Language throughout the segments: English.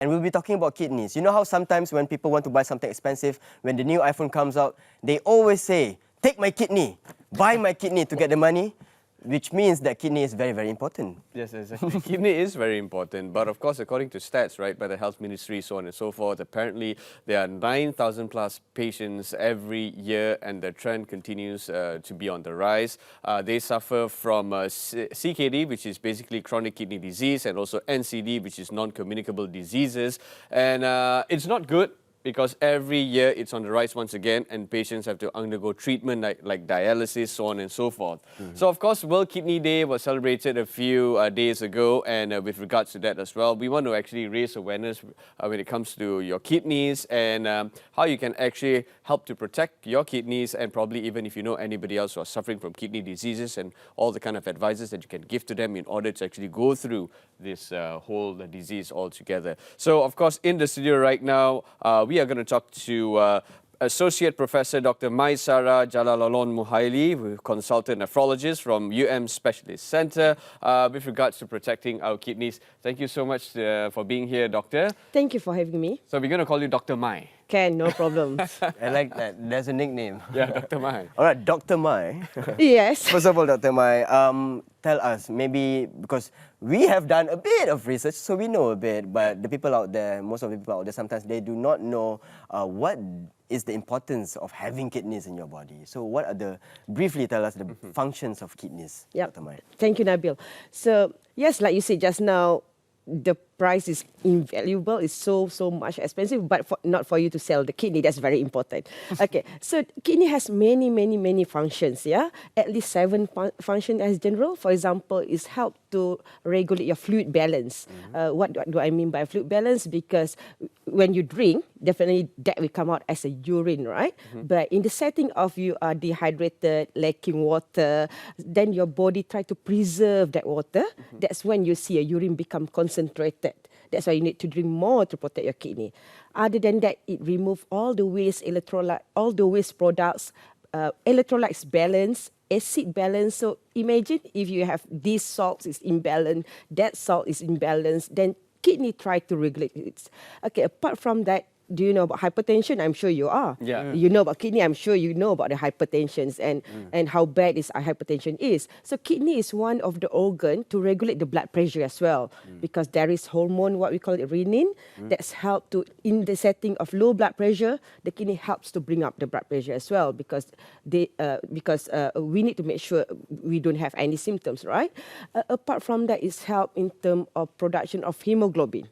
And we'll be talking about kidneys. You know how sometimes when people want to buy something expensive, when the new iPhone comes out, they always say, take my kidney, buy my kidney to get the money, which means that kidney is very, very important. Yes, exactly. Kidney is very important, but of course, according to stats, right, by the Health Ministry, so on and so forth, apparently there are 9,000 plus patients every year, and the trend continues to be on the rise. They suffer from CKD, which is basically chronic kidney disease, and also NCD, which is non-communicable diseases, and it's not good, because every year it's on the rise once again, and patients have to undergo treatment like dialysis, so on and so forth. So of course, World Kidney Day was celebrated a few days ago, and with regards to that as well, we want to actually raise awareness when it comes to your kidneys and how you can actually help to protect your kidneys, and probably even if you know anybody else who are suffering from kidney diseases, and all the kind of advices that you can give to them in order to actually go through this whole disease altogether. So of course, in the studio right now, we are going to talk to Associate Professor Dr. MAISARAH JALALONMUHALI, consultant nephrologist from Specialist Centre, with regards to protecting our kidneys. Thank you so much for being here, Doctor. Thank you for having me. So we're going to call you Dr. Mai. Can, no problem. I like that. There's a nickname. Yeah, Dr. Mai. All right, Dr. Mai. Yes. First of all, Dr. Mai, tell us, maybe because we have done a bit of research, so we know a bit, but the people out there, most of the people out there, sometimes they do not know what is the importance of having kidneys in your body. So what are briefly tell us the functions of kidneys, Dr. Mai. Thank you, Nabil. So, yes, like you said just now, the price is invaluable, it's so much expensive, but not for you to sell the kidney. That's very important. Okay, so kidney has many functions, yeah? At least 7 functions as general. For example, is help to regulate your fluid balance. What do I mean by fluid balance? Because when you drink, definitely that will come out as a urine, right? But in the setting of you are dehydrated, lacking water, then your body try to preserve that water. That's when you see a urine become concentrated. That's why you need to drink more to protect your kidney. Other than that, it removes all the waste electrolyte, all the waste products, electrolytes balance, acid balance. So imagine if you have these salts is imbalanced, that salt is imbalanced, then kidney try to regulate it. Okay, apart from that, do you know about hypertension? I'm sure you are. Yeah. You know about kidney. I'm sure you know about the hypertension and how bad hypertension is. So kidney is one of the organ to regulate the blood pressure as well, because there is hormone, what we call it renin, that's helped to, in the setting of low blood pressure, the kidney helps to bring up the blood pressure as well, because we need to make sure we don't have any symptoms, right? Apart from that, it's help in terms of production of hemoglobin.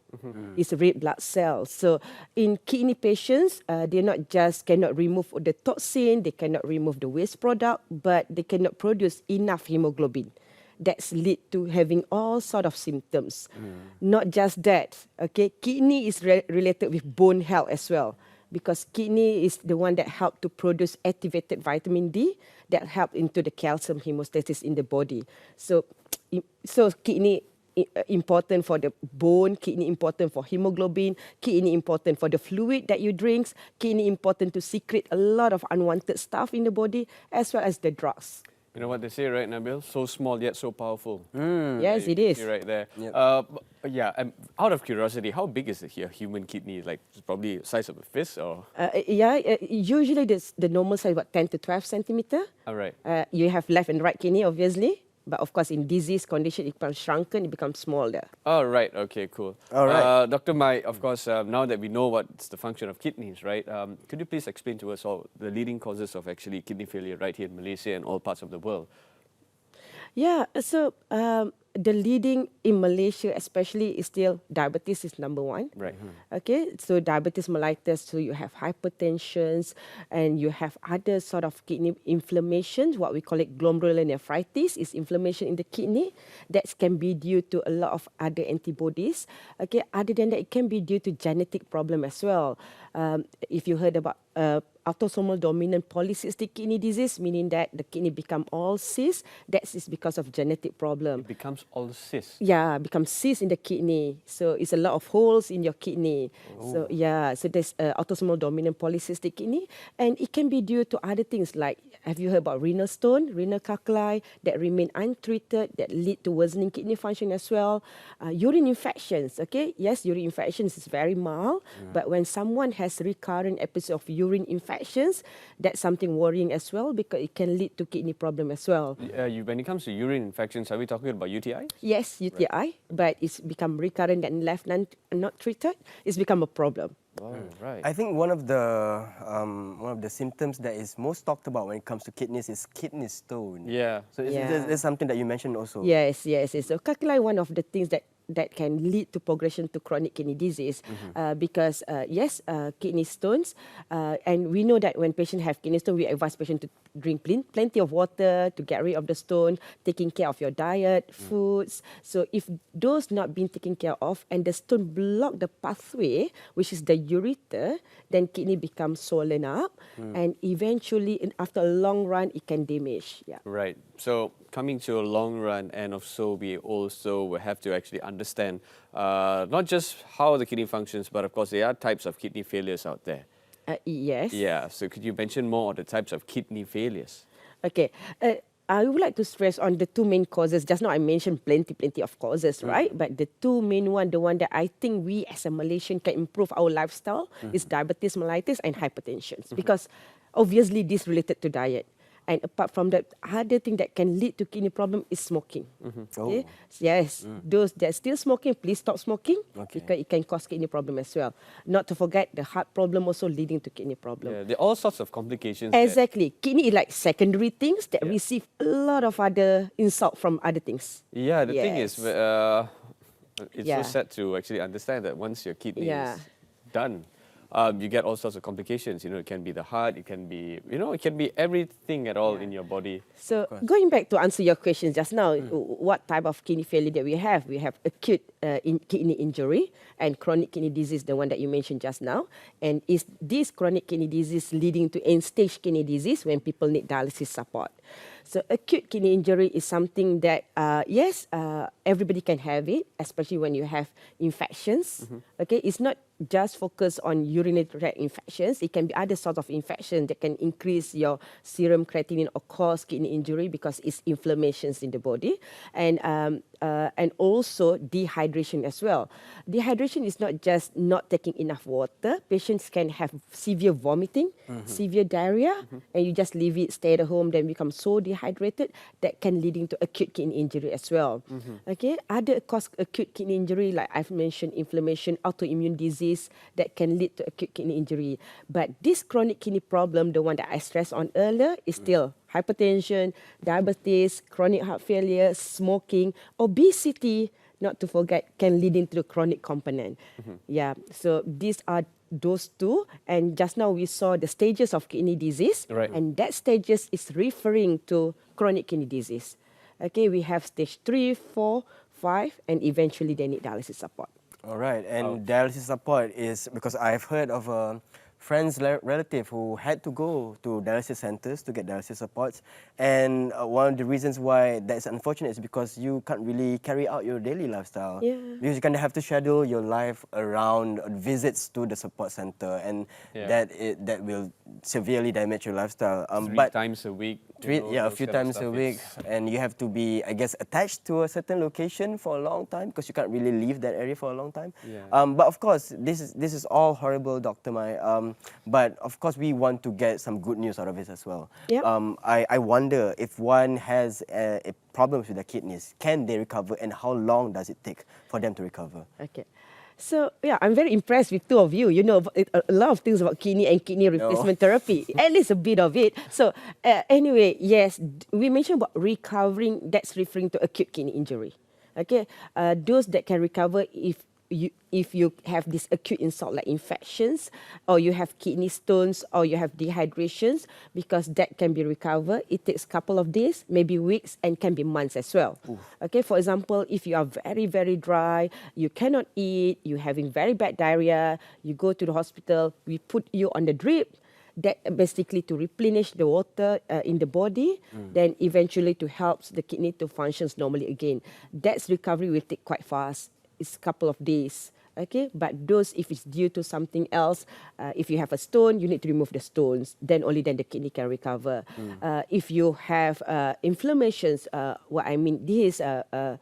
It's red blood cells. So in kidney patients, they not just cannot remove the toxin, they cannot remove the waste product, but they cannot produce enough hemoglobin. That's lead to having all sort of symptoms. Not just that, okay, kidney is related with bone health as well, because kidney is the one that help to produce activated vitamin D that help into the calcium hemostasis in the body. So kidney important for the bone, kidney important for hemoglobin, kidney important for the fluid that you drink, kidney important to secrete a lot of unwanted stuff in the body, as well as the drugs. You know what they say, right, Nabil? So small yet so powerful. Yes, it is. You're right there. Yep. Yeah, out of curiosity, how big is a human kidney? Like, it's probably the size of a fist, or? Usually the normal size, about 10 to 12 centimeter. All right. You have left and right kidney, obviously. But of course, in disease condition, it becomes shrunken, it becomes smaller. Oh, right. Okay, cool. All right. Dr. Mai, of course, now that we know what's the function of kidneys, right, could you please explain to us all the leading causes of actually kidney failure right here in Malaysia and all parts of the world? Yeah, so the leading in Malaysia especially is still diabetes is number 1. Right. Okay, so diabetes mellitus, so you have hypertension and you have other sort of kidney inflammation, what we call it glomerulonephritis, is inflammation in the kidney. That can be due to a lot of other antibodies. Okay, other than that, it can be due to genetic problem as well. If you heard about autosomal dominant polycystic kidney disease, meaning that the kidney become all cysts. That is because of genetic problem. It becomes all cysts. Yeah, becomes cysts in the kidney. So it's a lot of holes in your kidney. So yeah, so there's autosomal dominant polycystic kidney, and it can be due to other things like, have you heard about renal stone, renal calculi that remain untreated that lead to worsening kidney function as well. Urine infections, okay? Yes, urine infections is very mild, but when someone has recurrent episodes of urine infections, that's something worrying as well because it can lead to kidney problem as well. When it comes to urine infections, are we talking about UTI? Yes, UTI, but it's become recurrent and left not treated, it's become a problem. Oh, right. I think one of the symptoms that is most talked about when it comes to kidneys is kidney stone. Yeah. So Yeah. there's something that you mentioned also. Yes. So calculi, one of the things that can lead to progression to chronic kidney disease because kidney stones, and we know that when patients have kidney stone, we advise patients to drink plenty of water to get rid of the stone, taking care of your diet, foods. So if those not being taken care of and the stone block the pathway, which is the ureter, then kidney becomes swollen up and eventually after a long run it can damage. Yeah. Right. So coming to a long run, and also we also will have to actually understand not just how the kidney functions, but of course there are types of kidney failures out there. Yes. Yeah. So could you mention more on the types of kidney failures? Okay. I would like to stress on the two main causes. Just now I mentioned plenty of causes, right? But the two main one, the one that I think we as a Malaysian can improve our lifestyle is diabetes mellitus and hypertension. Because obviously this related to diet. And apart from that, other thing that can lead to kidney problem is smoking. Okay? Yes, those that still smoking, please stop smoking because it can cause kidney problem as well. Not to forget the heart problem also leading to kidney problem. Yeah, there are all sorts of complications. Exactly. Kidney is like secondary things that receive a lot of other insult from other things. Yeah, the thing is, it's Yeah. so sad to actually understand that once your kidney is done, you get all sorts of complications. You know, it can be the heart, it can be, it can be everything at all in your body. So going back to answer your question just now, what type of kidney failure that we have? We have acute kidney injury and chronic kidney disease, the one that you mentioned just now. And is this chronic kidney disease leading to end-stage kidney disease when people need dialysis support? So acute kidney injury is something that, everybody can have it, especially when you have infections. Okay, it's not just focused on urinary tract infections. It can be other sorts of infections that can increase your serum creatinine or cause kidney injury because it's inflammations in the body, and also dehydration as well. Dehydration is not just not taking enough water. Patients can have severe vomiting, severe diarrhea, and you just leave it, stay at home, then become so dehydrated that can leading to acute kidney injury as well. Okay, other cause acute kidney injury, like I've mentioned, inflammation, autoimmune disease that can lead to acute kidney injury. But this chronic kidney problem, the one that I stressed on earlier, is still hypertension, diabetes, chronic heart failure, smoking, obesity, not to forget, can lead into the chronic component. Yeah, so these are those two. And just now we saw the stages of kidney disease. Right. And that stages is referring to chronic kidney disease. Okay, we have stage 3, 4, 5, and eventually they need dialysis support. All right, and dialysis support is because I've heard of a friend's relative who had to go to dialysis centers to get dialysis supports, and one of the reasons why that's unfortunate is because you can't really carry out your daily lifestyle. Yeah. Because you kind of have to schedule your life around visits to the support center, and that will severely damage your lifestyle. 3 times a week. A few times a week, and you have to be, I guess, attached to a certain location for a long time because you can't really leave that area for a long time. Yeah. But of course, this is all horrible, Dr. Mai. But of course, we want to get some good news out of it as well. Yep. I wonder if one has problems with their kidneys, can they recover, and how long does it take for them to recover? Okay. So, yeah, I'm very impressed with two of you. You know a lot of things about kidney and kidney replacement therapy, at least a bit of it. So, anyway, yes, we mentioned about recovering, that's referring to acute kidney injury. Okay, those that can recover if you have this acute insult like infections, or you have kidney stones, or you have dehydrations, because that can be recovered. It takes a couple of days, maybe weeks, and can be months as well. Oof. Okay, for example, if you are very, very dry, you cannot eat, you're having very bad diarrhea, you go to the hospital, we put you on the drip, that basically to replenish the water in the body, then eventually to help the kidney to function normally again. That's recovery will take quite fast. It's a couple of days. Okay, but those if it's due to something else, if you have a stone, you need to remove the stones. Then only then the kidney can recover. If you have inflammations, what I mean, this is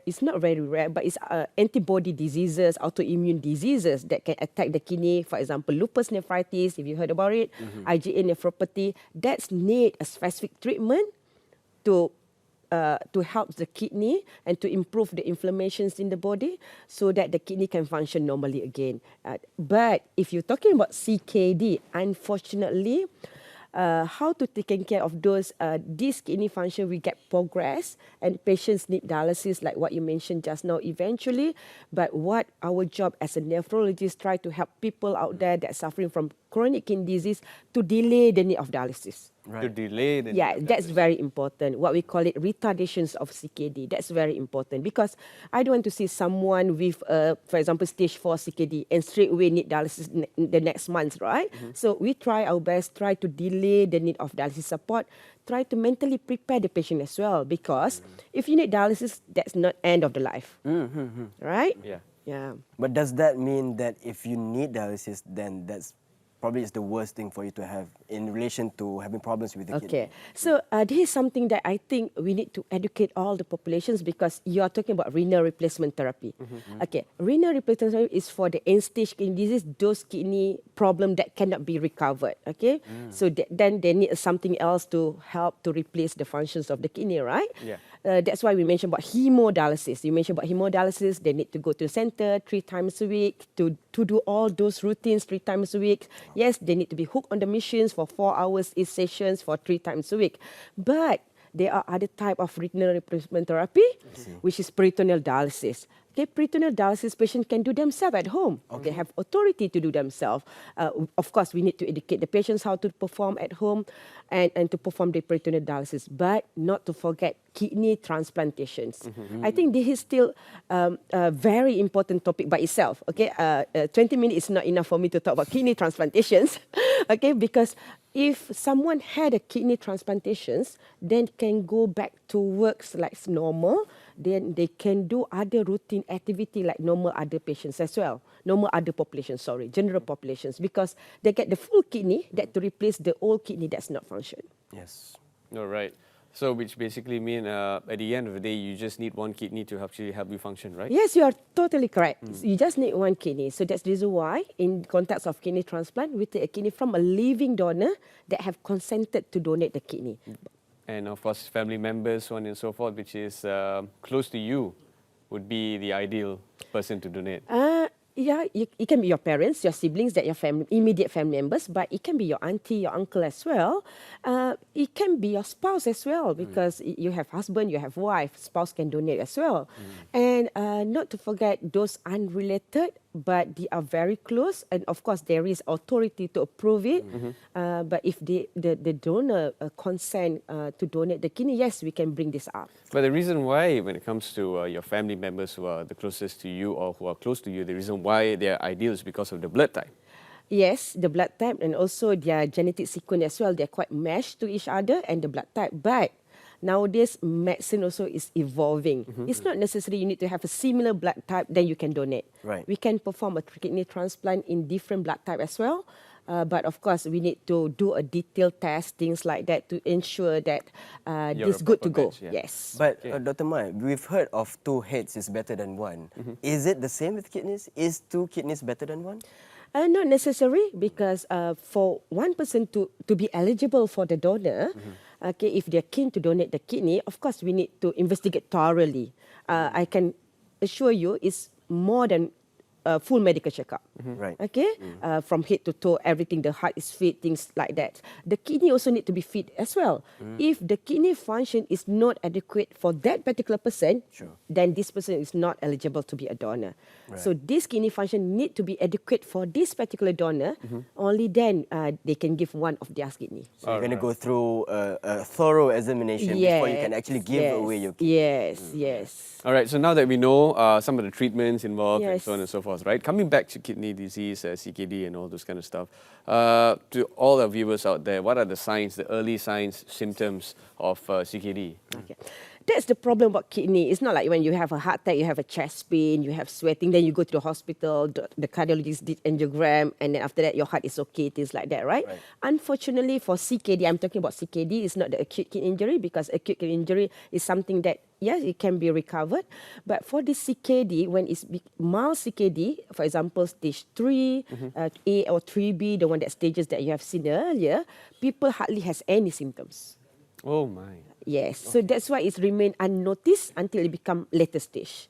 it's not very rare, but it's antibody diseases, autoimmune diseases that can attack the kidney. For example, lupus nephritis, if you heard about it, IgA nephropathy. That's need a specific treatment to help the kidney and to improve the inflammations in the body so that the kidney can function normally again. But if you're talking about CKD, unfortunately, how to take care of those, this kidney function will get progress and patients need dialysis like what you mentioned just now eventually. But what our job as a nephrologist try to help people out there that are suffering from chronic kidney disease to delay the need of dialysis. To delay the Yeah, that's very important. What we call it retardations of CKD. That's very important because I don't want to see someone with, for example, stage 4 CKD and straight away need dialysis the next month, right? So we try our best, try to delay the need of dialysis support, try to mentally prepare the patient as well because if you need dialysis, that's not end of the life, right? Yeah. Yeah. But does that mean that if you need dialysis, then that's probably is the worst thing for you to have in relation to having problems with the kidney? Okay, so this is something that I think we need to educate all the populations because you are talking about renal replacement therapy. Okay, renal replacement therapy is for the end-stage kidney disease, those kidney problem that cannot be recovered. Okay, so then they need something else to help to replace the functions of the kidney, right? Yeah. That's why we mentioned about hemodialysis. You mentioned about hemodialysis. They need to go to the center 3 times a week to do all those routines 3 times a week. Yes, they need to be hooked on the machines for 4 hours each sessions for 3 times a week. But there are other type of renal replacement therapy, which is peritoneal dialysis. Okay, peritoneal dialysis patients can do themselves at home. They have authority to do themselves. Of course, we need to educate the patients how to perform at home and to perform the peritoneal dialysis, but not to forget kidney transplantations. I think this is still a very important topic by itself. Okay, 20 minutes is not enough for me to talk about kidney transplantations. Okay, because if someone had a kidney transplantations, then can go back to works like normal, then they can do other routine activity like normal other patients as well. Normal other populations, general populations, because they get the full kidney that to replace the old kidney that's not function. Yes. All right. So which basically mean at the end of the day, you just need one kidney to actually help you function, right? Yes, you are totally correct. You just need one kidney. So that's the reason why in context of kidney transplant, we take a kidney from a living donor that have consented to donate the kidney. And of course, family members, so on and so forth, which is close to you, would be the ideal person to donate. Yeah, it can be your parents, your siblings, that your family, immediate family members, but it can be your auntie, your uncle as well. It can be your spouse as well because you have husband, you have wife, spouse can donate as well. And not to forget those unrelated, but they are very close, and of course there is authority to approve it. But if the donor consent to donate the kidney, yes, we can bring this up. But the reason why, when it comes to your family members who are the closest to you or who are close to you, the reason why they are ideal is because of the blood type. Yes, the blood type and also their genetic sequence as well. They're quite meshed to each other and the blood type. But nowadays, medicine also is evolving. It's not necessary you need to have a similar blood type, then you can donate. Right. We can perform a kidney transplant in different blood type as well. But of course, we need to do a detailed test, things like that, to ensure that You're this a good to proper go. batch, yeah. Yes. But Dr. Mai, we've heard of 2 heads is better than 1. Is it the same with kidneys? Is 2 kidneys better than 1? Not necessary because for one person to be eligible for the donor, okay, if they're keen to donate the kidney, of course we need to investigate thoroughly. I can assure you it's more than full medical checkup. Right. Okay, from head to toe, everything, the heart is fit, things like that. The kidney also need to be fit as well. If the kidney function is not adequate for that particular person, then this person is not eligible to be a donor. So this kidney function need to be adequate for this particular donor. Only then they can give one of their kidney. So you're going to go through a thorough examination before you can actually give away your kidney. Yes. All right, so now that we know some of the treatments involved and Yes. so on and so forth, right? Coming back to kidney disease, CKD and all those kind of stuff, to all our viewers out there, what are the signs, the early signs, symptoms of CKD? Okay. That's the problem about kidney. It's not like when you have a heart attack, you have a chest pain, you have sweating, then you go to the hospital, the cardiologist did angiogram, and then after that your heart is okay, things like that, right? Unfortunately for CKD, I'm talking about CKD, it's not the acute kidney injury, because acute kidney injury is something that, yes, it can be recovered. But for this CKD, when it's mild CKD, for example, stage 3, A or 3B, the one that stages that you have seen earlier, people hardly has any symptoms. Oh my. Yes, so that's why it's remain unnoticed until it become later stage.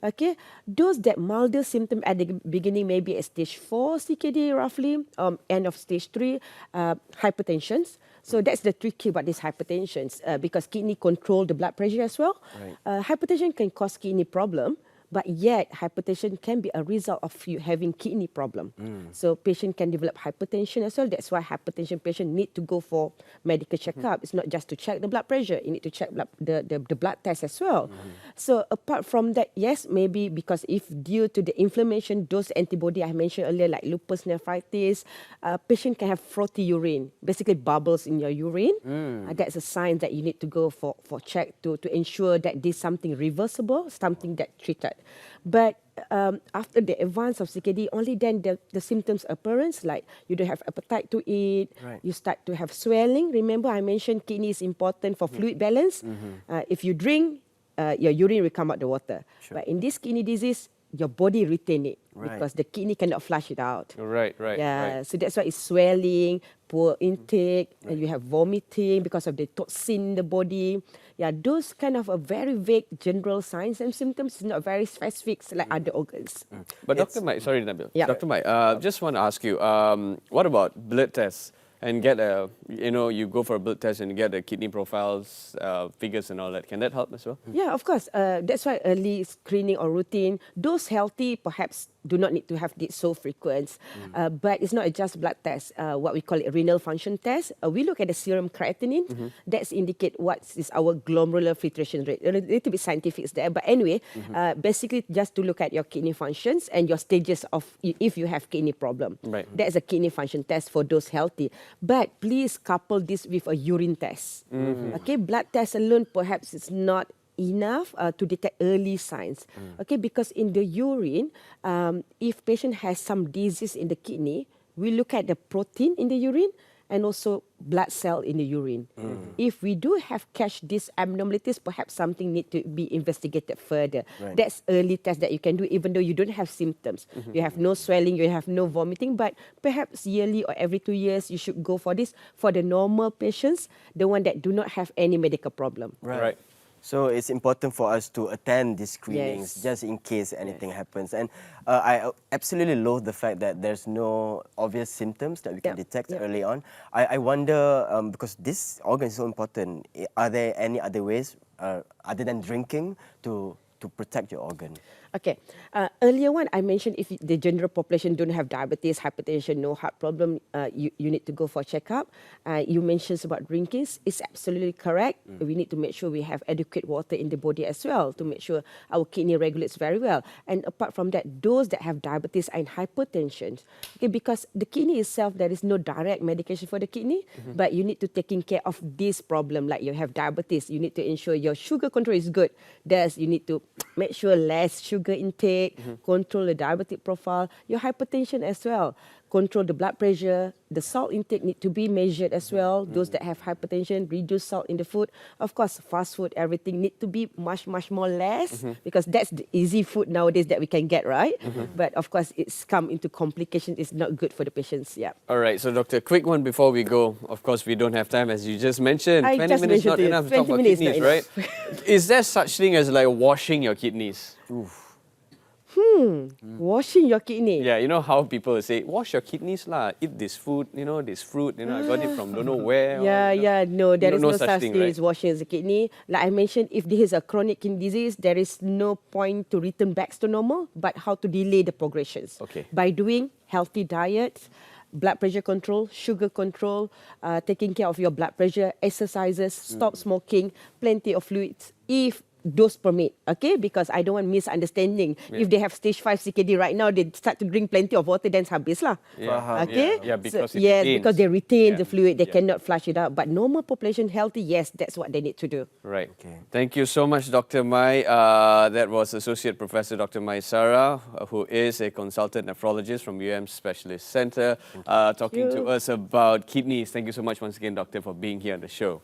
Okay, those that milder symptom at the beginning, maybe at stage 4 CKD roughly, end of stage 3, hypertensions. So that's the tricky about these hypertensions because kidney control the blood pressure as well. Hypertension can cause kidney problem. But yet, hypertension can be a result of you having kidney problem. So patient can develop hypertension as well. That's why hypertension patient need to go for medical checkup. It's not just to check the blood pressure. You need to check the blood test as well. So apart from that, yes, maybe because if due to the inflammation, those antibody I mentioned earlier, like lupus nephritis, patient can have frothy urine, basically bubbles in your urine. That's a sign that you need to go for check to ensure that this is something reversible, something that treated. But after the advance of CKD, only then the symptoms appearance, like you don't have appetite to eat, you start to have swelling. Remember I mentioned kidney is important for fluid balance. If you drink, your urine will come out the water. But in this kidney disease, your body retain it because the kidney cannot flush it out. Right. So that's why it's swelling, poor intake, and you have vomiting because of the toxin in the body. Yeah, those kind of a very vague general signs and symptoms, not very specific like other organs. But Dr. Mike, sorry Nabil. Yeah. Dr. Mike, just want to ask you, what about blood tests? And get a, you go for a blood test and get the kidney profiles, figures and all that. Can that help as well? Yeah, of course. That's why early screening or routine, those healthy perhaps do not need to have this so frequent. But it's not just blood test, what we call it renal function test. We look at the serum creatinine. That's indicate what is our glomerular filtration rate. A little bit scientific is there. But anyway, basically just to look at your kidney functions and your stages of if you have kidney problem. That's a kidney function test for those healthy. But please couple this with a urine test. Okay, blood test alone perhaps is not enough to detect early signs. Okay, because in the urine, if patient has some disease in the kidney, we look at the protein in the urine and also blood cell in the urine. If we do have catch these abnormalities, perhaps something need to be investigated further. That's early test that you can do even though you don't have symptoms. You have no swelling, you have no vomiting, but perhaps yearly or every 2 years you should go for this for the normal patients, the one that do not have any medical problem. Right. So it's important for us to attend these screenings just in case anything happens. And I absolutely loathe the fact that there's no obvious symptoms that we can detect early on. I wonder, because this organ is so important, are there any other ways other than drinking to protect your organ? Okay. Earlier one, I mentioned if the general population don't have diabetes, hypertension, no heart problem, you need to go for checkup. You mentioned about drinking. It's absolutely correct. We need to make sure we have adequate water in the body as well to make sure our kidney regulates very well. And apart from that, those that have diabetes and hypertension, okay, because the kidney itself, there is no direct medication for the kidney, but you need to taking care of this problem. Like you have diabetes, you need to ensure your sugar control is good. Thus, you need to make sure less sugar intake, control the diabetic profile, your hypertension as well. Control the blood pressure, the salt intake need to be measured as well. Those that have hypertension, reduce salt in the food. Of course, fast food, everything need to be much more less because that's the easy food nowadays that we can get, right? But of course, it's come into complications. It's not good for the patients, yeah. All right, so doctor, quick one before we go. Of course, we don't have time, as you just mentioned. I 20 just minutes not mentioned it. enough to talk 20 about minutes kidneys, not right? Is there such thing as like washing your kidneys? Washing your kidney. Yeah, you know how people say, wash your kidneys lah, eat this food, this fruit, I got it from don't know where. Yeah, no, there is no such thing right? as washing the kidney. Like I mentioned, if this is a chronic kidney disease, there is no point to return back to normal, but how to delay the progressions. Okay. By doing healthy diet, blood pressure control, sugar control, taking care of your blood pressure, exercises, stop smoking, plenty of fluids, if dose permit, okay? Because I don't want misunderstanding. If they have stage 5 CKD right now, they start to drink plenty of water, then habis lah. Yeah. Okay? Yeah, because it yes, retains. because they retain the Yeah. fluid, they cannot flush it out. But normal population, healthy, yes, that's what they need to do. Right. Okay. Thank you so much, Dr. Mai. That was Associate Professor Dr. MAISARAH, who is a consultant nephrologist from UM Specialist Centre, talking to us about kidneys. Thank you so much once again, Doctor, for being here on the show.